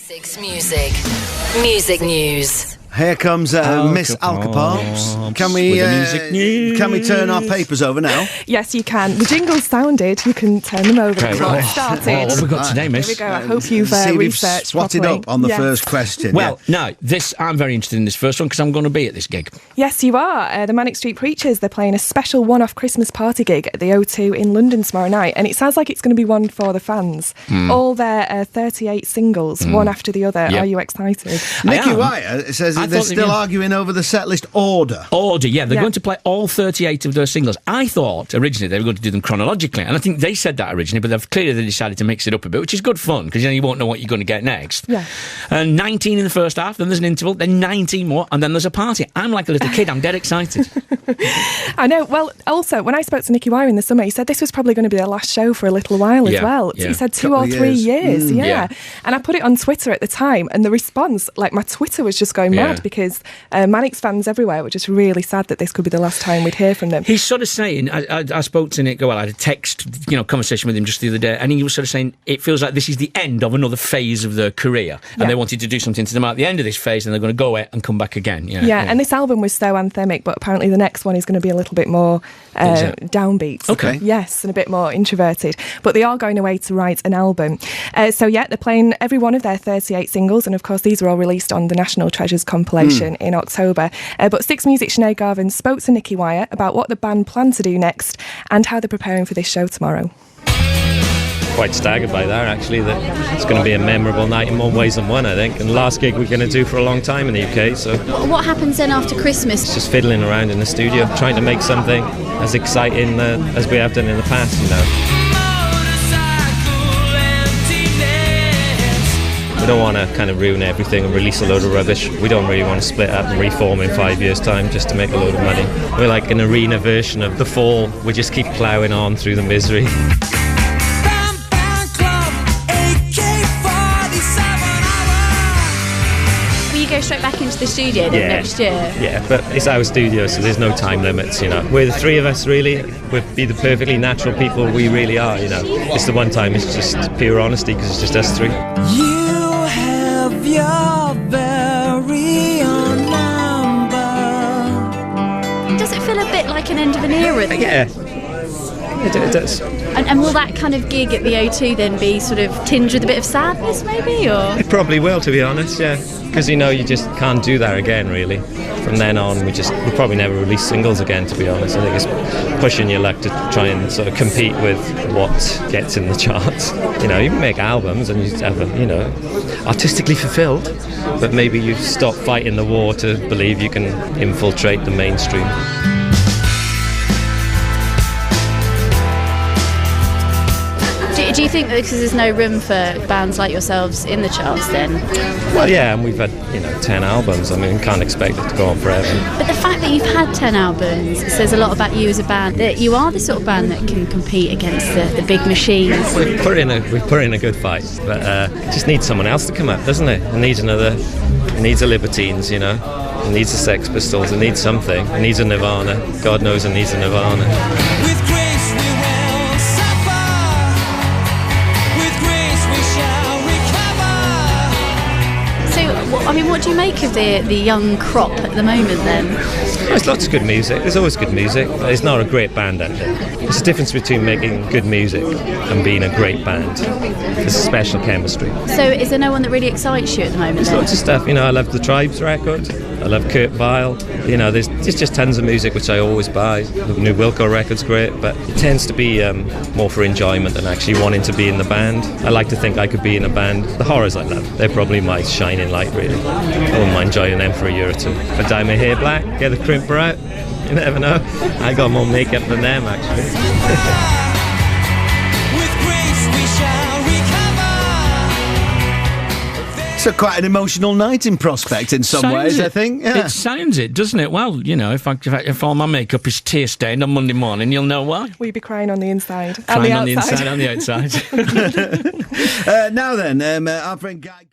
Six Music. Music News. Here comes Miss Alcapops. Can we turn our papers over now? Yes, you can. The jingles sounded. You can turn them over. Okay, Before it started. What have we got today, miss? Here we go. I hope you've researched swatted properly. up on the first question. Well, no, I'm very interested in this first one because I'm going to be at this gig. Yes, you are. The Manic Street Preachers, they're playing a special one-off Christmas party gig at the O2 in London tomorrow night, and it sounds like it's going to be one for the fans. All their 38 singles, one after the other. Yep. Are you excited? Nicky Wyatt says they're still arguing over the setlist order. They're going to play all 38 of those singles. I thought originally they were going to do them chronologically, and I think they said that originally, but they've clearly decided to mix it up a bit, which is good fun, because you won't know what you're going to get next. Yeah. 19 in the first half, then there's an interval, then 19 more, and then there's a party. I'm like a little kid. I'm dead excited. I know. Well, also, when I spoke to Nicky Wyatt in the summer, he said this was probably going to be their last show for a little while as well. Yeah. He said 2 Couple or of 3 years. years. Yeah. And I put it on Twitter at the time, and the response, like my Twitter was just going mad because Manics fans everywhere were just really sad that this could be the last time we'd hear from them. He's sort of saying, I spoke to Nick, I had a text, conversation with him just the other day, and he was sort of saying, it feels like this is the end of another phase of their career, and they wanted to do something to them at the end of this phase, and they're going to go away and come back again. Yeah, and this album was so anthemic, but apparently the next one is going to be a little bit more downbeat. Okay. Yes, and a bit more introverted. But they are going away to write an album. They're playing every one of their 38 singles, and of course these are all released on the National Treasures compilation in October. But Six Music Sinead Garvin spoke to Nicky Wyatt about what the band plan to do next and how they're preparing for this show tomorrow. Quite staggered by that, actually, that it's going to be a memorable night in more ways than one, I think, and the last gig we're going to do for a long time in the UK. So what happens then after Christmas? It's just fiddling around in the studio, trying to make something as exciting as we have done in the past, We don't want to kind of ruin everything and release a load of rubbish. We don't really want to split up and reform in 5 years' time just to make a load of money. We're like an arena version of The Fall. We just keep ploughing on through the misery. Will you go straight back into the studio then next year? Yeah, but it's our studio, so there's no time limits, We're the three of us, really. We'll be the perfectly natural people we really are, It's the one time it's just pure honesty because it's just us three. Your very own number. Does it feel a bit like an end of an era? Yeah, it does. And will that kind of gig at the O2 then be sort of tinged with a bit of sadness, maybe, or? It probably will, to be honest, yeah. Because, you just can't do that again, really. From then on, we'll probably never release singles again, to be honest. I think it's pushing your luck to try and sort of compete with what gets in the charts. You can make albums and you have artistically fulfilled, but maybe you stop fighting the war to believe you can infiltrate the mainstream. Do you think that because there's no room for bands like yourselves in the charts then? Well, yeah, and we've had, 10 albums. I mean, can't expect it to go on forever. But the fact that you've had 10 albums says a lot about you as a band, that you are the sort of band that can compete against the big machines. We've put in a good fight, but it just needs someone else to come up, doesn't it? It needs a Libertines, It needs a Sex Pistols, it needs something. It needs a Nirvana. God knows it needs a Nirvana. With grace we will suffer. With grace we shall recover. So, what do you make of the young crop at the moment then? There's lots of good music. There's always good music. But it's not a great band out there. There's a difference between making good music and being a great band. There's a special chemistry. So is there no one that really excites you at the moment There's then? lots of stuff. I love the Tribes record. I love Kurt Vile. There's just tons of music which I always buy. The new Wilco record's great, but it tends to be more for enjoyment than actually wanting to be in the band. I like to think I could be in a band. The Horrors I love. They're probably my shining light, really. I wouldn't mind joining them for a year or two. If I dye my hair black, get the crimper out, you never know. I got more makeup than them, actually. With grace we shall recover. It's quite an emotional night in Prospect in some ways, I think. Yeah. It sounds it, doesn't it? Well, if all my makeup is tear-stained on Monday morning, you'll know why. Will you be crying on the inside? Crying on the inside and the outside. Now then, our friend Guy...